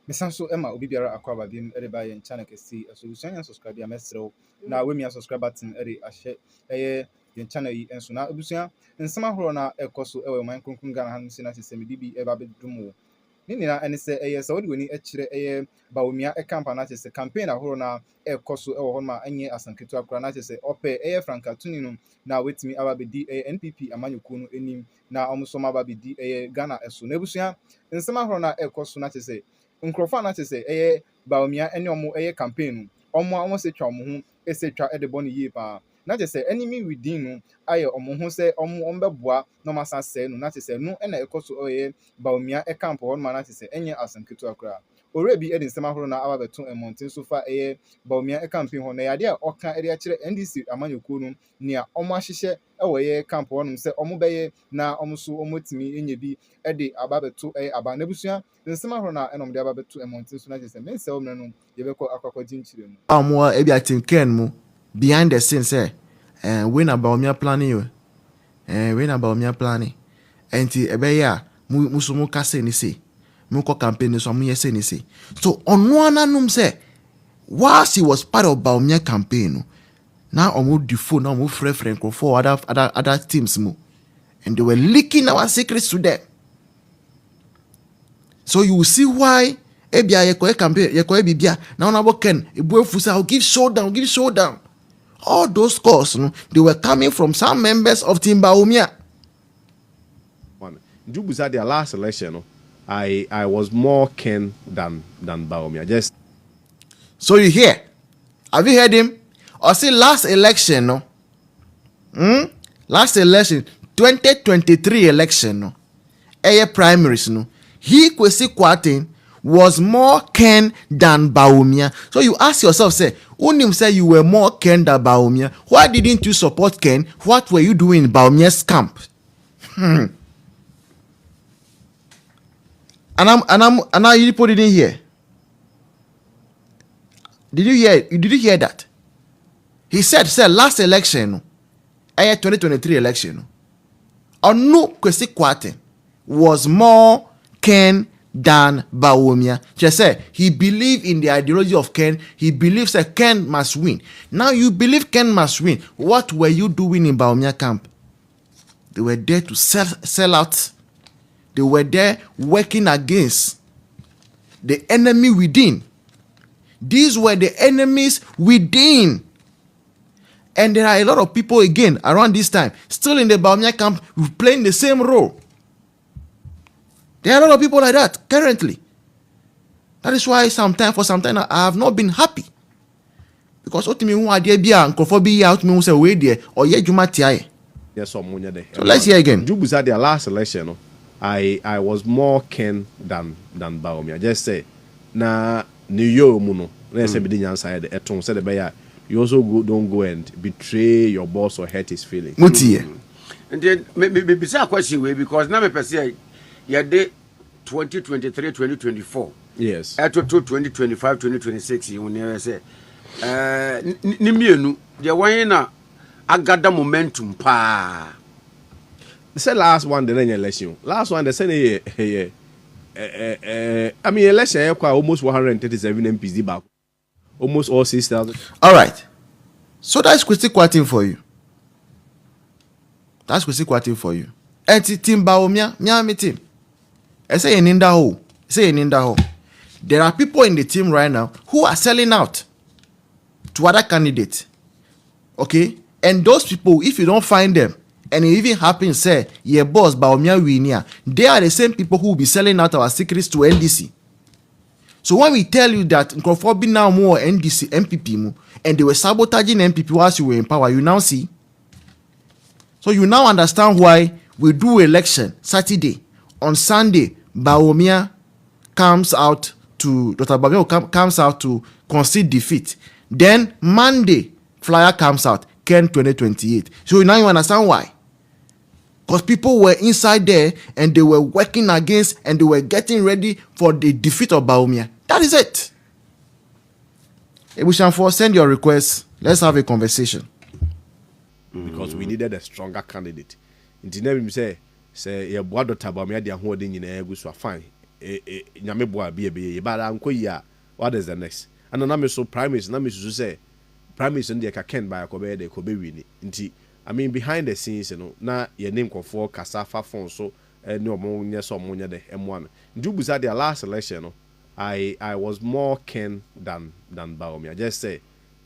Mesanso Emma obi biara akwaba bim ba yen channel kesi solution yan subscribe ya mesrew na we me subscribe button ahye yen channel yi enso na obusua nsema horo na ekoso man kronkron Ghana han se na se me bibi ba bedum ni nina ene se se wodi weni akire Bawumia campaign na se campaign ahoro na ekoso ho ma anye asanketu akora na se ope franka tuni no na wetimi aba be di NPP amanyoku no enim na omuso ma ba be di Ghana eso na obusua nsema horo na ekoso na se nkrofo na say Bawumia ene omo campaign omo se twa omo ho se twa de bɔ ne yie pa na say enemy within no aye omo ho say omo bɛboa no masa say no na say no na ekoso Bawumia camp hɔ no na say enye asanketu akra ore bi edi nsɛm ahoro na aba beto emonten so fa Bawumia campaign hɔ na yade a ɔka ede akire NDC amanyokuo no nea omo ahyehyɛ ɛwɔ camp hɔ no sɛ omo bɛyɛ na omo so omo timi enye bi ede aba beto aba na busua nsɛm ahoro na ɛnom de aba beto emonten so na say mense wo mre no yɛbɛkɔ akwakɔ gyinkyire mu Amwa ebi atinken mu behind the scenes when about me planning you when about me planning enti ebe ya muso mu kase ni say mu ko campaign so mu yese ni say so ono ananum say whilst he was part of Bawumia campaign now omo di phone now omo friend for other teams mu and they were leaking our secrets to them. So you will see why ebia yekoe campaign yekoe bibia na ona boken ebuefusa I'll give showdown. All those calls they were coming from some members of Team Bawumia. Jubusa their last election, I was more keen than Bawumia. Just so you hear? Have you heard him? Or say last election, no? Last election, 2023 election, no? Primaries, no? He Kwesi Kwarteng was more keen than Bawumia. So you ask yourself, say, Unim say you were more keen than Bawumia. Why didn't you support Ken? What were you doing in Bawumia's camp? And you put it in here. Did you hear that? He said last election, 2023 election, Onu Kwesi Kwarteng was more Ken than Bawumia. Just say he believed in the ideology of Ken. He believes that Ken must win. Now you believe Ken must win. What were you doing in Bawumia camp? They were there to sell out. They were there working against the enemy within. These were the enemies within. And there are a lot of people again around this time still in the Bawumia camp playing the same role. There are a lot of people like that currently. That is why for some time I have not been happy. Because what me who idea be and be out me who say wait there or ye juma tiaye. Yes, so let's hear again. Jubusa their last election, I was more keen than Bawumia. Just say na New York muno. Let's say be the answer eton say the bear. You also don't go and betray your boss or hurt his feelings. Mutie. And then maybe say a question way because now me per se ya de 2023 2024 yes at 2025 2026 you never say ni mienu de wan na agada momentum pa the last one the election last one they say I mean election almost 137 MPs back almost all 6,000. All right, so that's Kwesi Kwarteng for you. That's Kwesi Kwarteng for you. And Team Bawumia me team. I say in the hole. There are people in the team right now who are selling out to other candidates. Okay? And those people, if you don't find them, and it even happens, say, your boss, Bawumia Winia, they are the same people who will be selling out our secrets to NDC. So when we tell you that Nkrofobi now more NDC, MPP, and they were sabotaging MPP whilst you were in power, you now see. So you now understand why we do election Saturday. On Sunday, Bawumia comes out to Dr. Bawumia comes out to concede defeat. Then Monday, flyer comes out, Ken 2028. So now you understand why. Because people were inside there and they were working against and they were getting ready for the defeat of Bawumia. That is it. Ebushanfo, send your request. Let's have a conversation. Because we needed a stronger candidate. Say your board Dr. Bawumia they are holding in a good so fine. nyame boa be but anko ya what is the next and na me so primaries na me so say primaries in the ka ken by akobe de kobe wini nti I mean behind the scenes na ye name for kasafa phone so ne omo nya so omo nya de emo no ndu busa their last election no I was more keen than Bawumia. Just say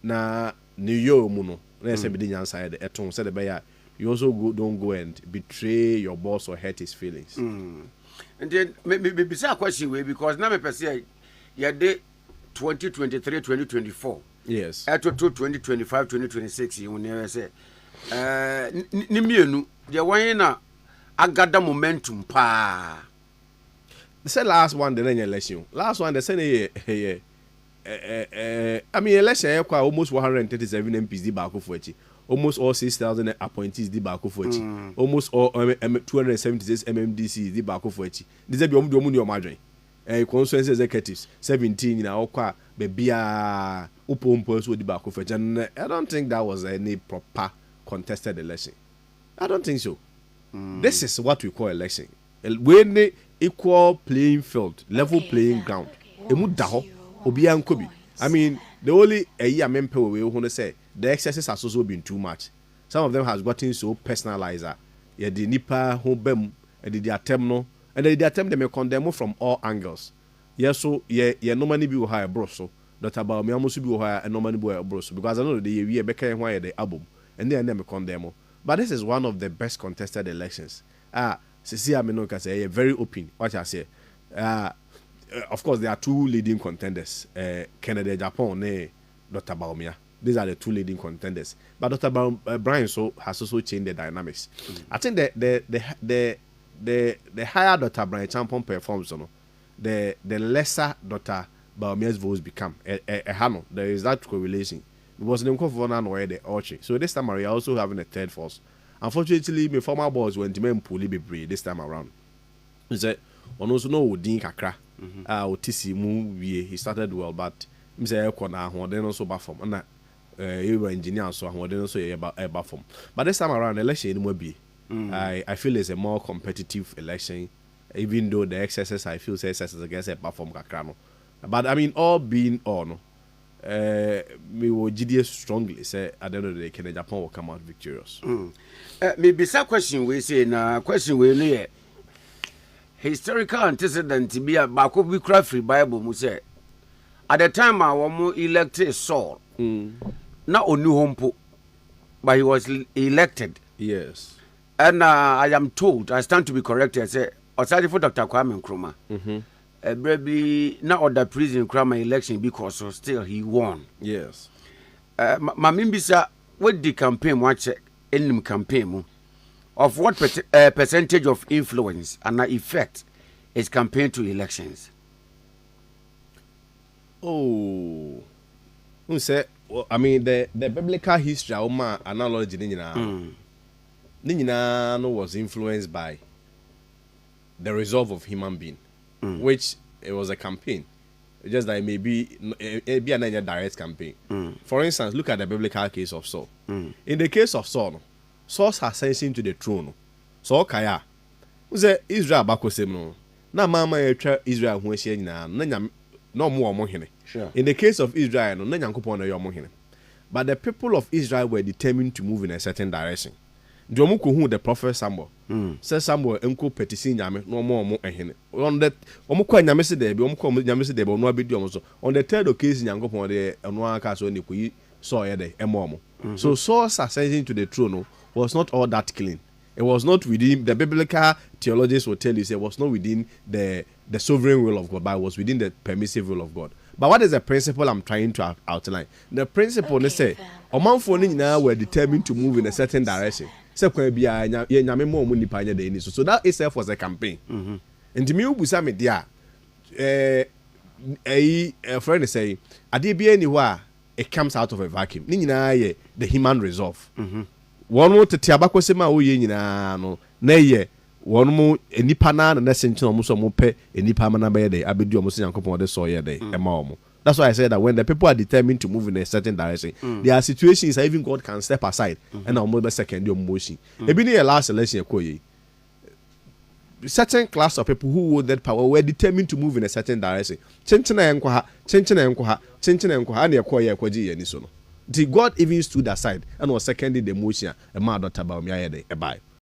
na New York mu no na say be nyansa side eton say the bear you also don't go and betray your boss or hurt his feelings. And then maybe say a question way because now me person ya de 2023 2024 yes to 2025 2026 you never say ni mienu de wan na agada momentum pa. They said last one the election. Last one they said I mean election almost 137 MPs di back for echi. Almost all 6,000 appointees di back for echi. Almost all 276 MMDCs di back for echi. This be omu ni omadwen. Constituency executives 17 na okwa be bia upompo so di back for echi. And I don't think that was any proper contested election. I don't think so. This is what we call election. When the equal playing field, level playing ground. Emu daho obi ankobi. I mean, the only mempe we want say the excesses has also been too much. Some of them has gotten so personalized. Yeah, the nipa ho bem and the attempt no, and the attempt they may condemn from all angles. Yes, so yeah, normally be higher bro so. Dr. Bawumia must be higher and normally be bro so because I know the we be why the album and then me condemn. But this is one of the best contested elections. Sisi Amino can say very open. What I say, of course, there are two leading contenders, Canada, Japan, and Dr. Bawumia. These are the two leading contenders. But Dr. Brian so has also changed the dynamics. I think the higher Dr. Brian Champon performs, the lesser Dr. Bawumia's votes become. There is that correlation. It was the the so this time we are also having a third force. Unfortunately, my former boss went to men pulley be brave this time around. He said, "On also know Udin Kakra, Otisi mu he started well, but he said, "Kona, then also perform." And you were engineer, so then also a perform. But this time around, election will be. I feel it's a more competitive election, even though the excesses I feel say excesses against a perform Kakrano. But I mean, all being on. Me will GDS strongly say at the end of the day, can Japan will come out victorious. Maybe some question we say na question we know historical antecedent to be a Bakobi craft free Bible mu say at the time I was elected Saul. Na onu hompo, but he was elected. Yes. And I am told, I stand to be corrected. I say, aside for Dr. Kwame Nkrumah. Baby, not on the prison crime election because so still he won. Yes. Mamimbisa, what the campaign watch in campaign of what percentage of influence and effect is campaign to elections? Oh, who said? Well, I mean the biblical history analogy no was influenced by the resolve of human being. Which it was a campaign. It's just that it may be a direct campaign. For instance, look at the biblical case of Saul. In the case of Saul, Saul's ascension to the throne. Saul Kaya, who's Israel Bakosem na mama Israel who is no more mohine. In the case of Israel, no nyankopon no mohine. But the people of Israel were determined to move in a certain direction. Who the prophet Samuel says Samuel enko petisi nyame no mo ehene on that omukwa nyame se there be omukwa nyame se there be no abedi so on the third occasion yankopon de eno aka so ne kuyi so ye de emo so Saul's ascension to the throne was not all that clean. It was not within the biblical theologians will tell you it was not within the sovereign will of God, but it was within the permissive will of God. But what is the principle I'm trying to outline? The principle they say omanfo ni nyina were determined to move in a certain direction. So that itself was a campaign. And to me, Busa media, a friend say, "Adibia anywhere it comes out of a vacuum." The human resolve. One more to Tiabako Sema Uyina no nay one more any pana and essential almost mope any pamana bede abidu almost uncle soya day a mom. That's why I said that when the people are determined to move in a certain direction, there are situations that even God can step aside and almost second your motion. Maybe the last election, certain class of people who wielded power were determined to move in a certain direction. Chenchena enkoha, and yakoya kwaji yani so no. The God even stood aside and was seconding the motion a man Dr. Bawumia a buy.